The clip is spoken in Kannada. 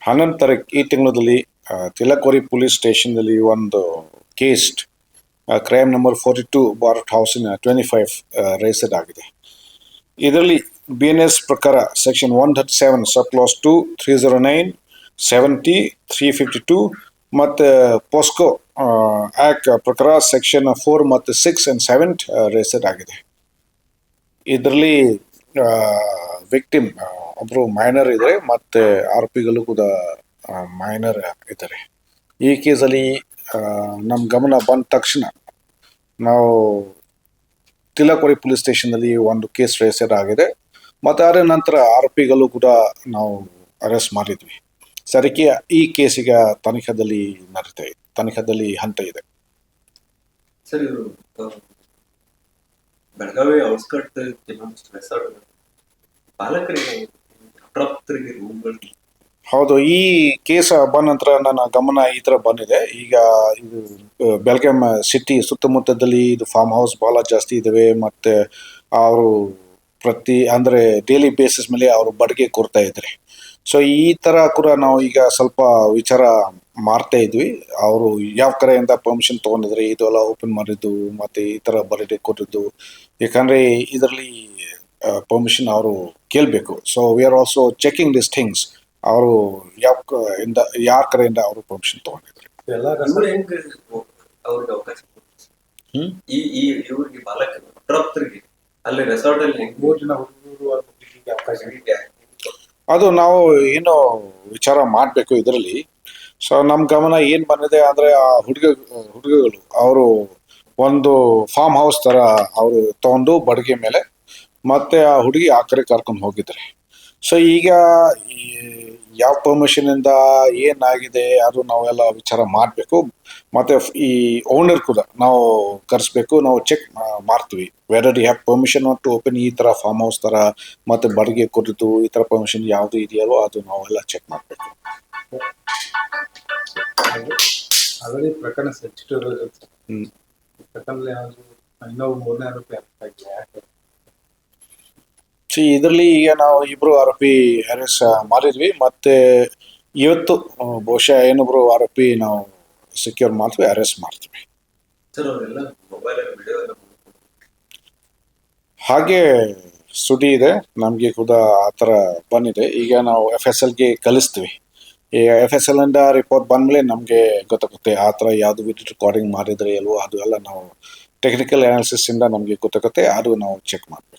11 ತಾರೀಕು ಈ ತಿಂಗಳಲ್ಲಿ ತಿಲಕೋರಿ ಪೊಲೀಸ್ ಸ್ಟೇಷನ್ದಲ್ಲಿ ಒಂದು case crime number 42 bar 2025 register ಆಗಿದೆ. ಇದರಲ್ಲಿ BNS ಪ್ರಕಾರ ಸೆಕ್ಷನ್ 137 ಸಬ್ ಕ್ಲಾಸ್ 2 309 70 352 ಮತ್ತು ಪೋಸ್ಕೋ ಆಕ್ಟ್ ಪ್ರಕಾರ ಸೆಕ್ಷನ್ 4 ಮತ್ತು 6 and 7 ರಿಜಿಸ್ಟರ್ ಆಗಿದೆ. ಇದರಲ್ಲಿ ವಿಕ್ಟಿಮ್ ಒಬ್ಬರು ಮೈನರ್ ಇದ್ದಾರೆ ಮತ್ತು ಆರೋಪಿಗಳು ಕೂಡ ಮೈನರ್ ಇದ್ದಾರೆ. ಈ ಕೇಸಲ್ಲಿ ನಮ್ಮ ಗಮನ ಬಂದ ತಕ್ಷಣ ನಾವು ತಿಲಕೋರಿ ಪೊಲೀಸ್ ಸ್ಟೇಷನ್ನಲ್ಲಿ ಒಂದು ಕೇಸ್ ರಿಜಿಸ್ಟರ್ ಆಗಿದೆ ಮತ್ತು ಅದರ ನಂತರ ಆರೋಪಿಗಳು ಕೂಡ ನಾವು ಅರೆಸ್ಟ್ ಮಾಡಿದ್ವಿ. ಸರಿಕೆ ಈ ಕೇಸಿಗೆ ತನಿಖೆದಲ್ಲಿ ಹಂತ ಇದೆ. ಸರ್, ಇವರು ಬೆಳಗಾವಿ ಔಟ್ಸ್ಕರ್ಟ್ ಕೆಲವೊಂದಿಷ್ಟು ರೆಸಾರ್ಟ್ ಪಾಲಕರಿಗೆ ಅಪ್ರಾಪ್ತರಿಗೆ ರೂಮ್ಗಳು. ಹೌದು, ಈ ಕೇಸ್ ಬಂದ ನಂತರ ನನ್ನ ಗಮನ ಈ ಥರ ಬಂದಿದೆ. ಈಗ ಇದು ಬೆಳಗಾಂ ಸಿಟಿ ಸುತ್ತಮುತ್ತದಲ್ಲಿ ಇದು ಫಾರ್ಮ್ ಹೌಸ್ ಭಾಳ ಜಾಸ್ತಿ ಇದ್ದಾವೆ ಮತ್ತು ಅವರು ಡೈಲಿ ಬೇಸಿಸ್ ಮೇಲೆ ಅವರು ಬಾಡಿಗೆ ಕೊಡ್ತಾ ಇದ್ದಾರೆ. ಸೊ ಈ ಥರ ಕೂಡ ನಾವು ಈಗ ಸ್ವಲ್ಪ ವಿಚಾರ ಮಾಡ್ತಾ ಇದ್ವಿ. ಅವರು ಯಾವ ಕಡೆಯಿಂದ ಪರ್ಮಿಷನ್ ತೊಗೊಂಡಿದ್ರೆ ಇದೆಲ್ಲ ಓಪನ್ ಮಾಡಿದ್ದು ಮತ್ತು ಈ ಥರ ಬಾಡಿಗೆ ಕೊಟ್ಟಿದ್ದು, ಯಾಕಂದರೆ ಇದರಲ್ಲಿ ಪರ್ಮಿಷನ್ ಅವರು ಕೇಳಬೇಕು. So we are also checking this things. ಅವರು ಯಾರ ಕಡೆಯಿಂದ ಅವರು ಪರ್ಮಿಷನ್ ತೊಗೊಂಡಿದ್ದಾರೆ. ಅವ್ರಿಗೆ ಅವಕಾಶ ಈ ಇವ್ರಿಗೆ ಬಾಲಕ ಅಪ್ರಾಪ್ತರಿಗೆ ಅಲ್ಲಿ ರೆಸಾರ್ಟ್ ಅಲ್ಲಿ 3 ಜನ ಹುಡುಗರು ಅವಕಾಶ ಅದು ನಾವು ಏನು ವಿಚಾರ ಮಾಡಬೇಕು ಇದರಲ್ಲಿ. ಸೊ ನಮ್ಮ ಗಮನ ಏನು ಬಂದಿದೆ ಅಂದರೆ ಆ ಹುಡುಗಗಳು ಅವರು ಒಂದು ಫಾರ್ಮ್ ಹೌಸ್ ಥರ ಅವರು ತೊಗೊಂಡು ಬಾಡಿಗೆ ಮೇಲೆ ಮತ್ತೆ ಆ ಹುಡುಗಿ ಆ ಕಡೆ ಕರ್ಕೊಂಡು ಹೋಗಿದ್ದಾರೆ. ಸೊ ಈಗ ಯಾವ ಪರ್ಮಿಷನಿಂದ ಏನಾಗಿದೆ ಅದು ನಾವೆಲ್ಲ ವಿಚಾರ ಮಾಡಬೇಕು. ಮತ್ತು ಈ ಓನರ್ ಕೂಡ ನಾವು ಕರೆಸ್ಬೇಕು. ನಾವು ಚೆಕ್ ಮಾಡ್ತೀವಿ whether you have permission to open ಈ ಥರ ಫಾರ್ಮ್ ಹೌಸ್ ಥರ ಮತ್ತು ಬಾಡಿಗೆ ಕೊಟ್ಟಿದ್ದು ಈ ಥರ ಪರ್ಮಿಷನ್ ಯಾವುದು ಇದೆಯಲ್ಲೋ ಅದು ನಾವೆಲ್ಲ ಚೆಕ್ ಮಾಡಬೇಕು. ಪ್ರಕರಣ ಇನ್ನೊಬ್ಬ 3ನೇ ಆರೋಪಿ ಇದರಲ್ಲಿ ಈಗ ನಾವು ಇಬ್ಬರು ಆರೋಪಿ ಅರೆಸ್ಟ್ ಮಾಡಿದ್ವಿ. ಮತ್ತು ಇವತ್ತು ಬಹುಶಃ ಇನ್ನೊಬ್ರು ಆರೋಪಿ ನಾವು ಸೆಕ್ಯೂರ್ ಮಾಡ್ತೀವಿ, ಅರೆಸ್ಟ್ ಮಾಡ್ತೀವಿ. ಹಾಗೆ ಸುದ್ದಿ ಇದೆ ನಮಗೆ ಕೂಡ ಆ ಥರ ಬಂದಿದೆ. ಈಗ ನಾವು FSLಗೆ ಕಳಿಸ್ತೀವಿ. ಈಗ FSL ಇಂದ ರಿಪೋರ್ಟ್ ಬಂದಮೇಲೆ ನಮಗೆ ಗೊತ್ತಾಗುತ್ತೆ ಆ ಥರ ಯಾವುದು ವಿಡಿಯೋ ರೆಕಾರ್ಡಿಂಗ್ ಮಾಡಿದ್ರೆ ಅಲ್ವೋ ಅದು ಎಲ್ಲ ನಾವು ಟೆಕ್ನಿಕಲ್ ಅನಾಲಿಸಿಸ್ ಇಂದ ನಮಗೆ ಗೊತ್ತಾಗುತ್ತೆ. ಅದು ನಾವು ಚೆಕ್ ಮಾಡ್ತೀವಿ.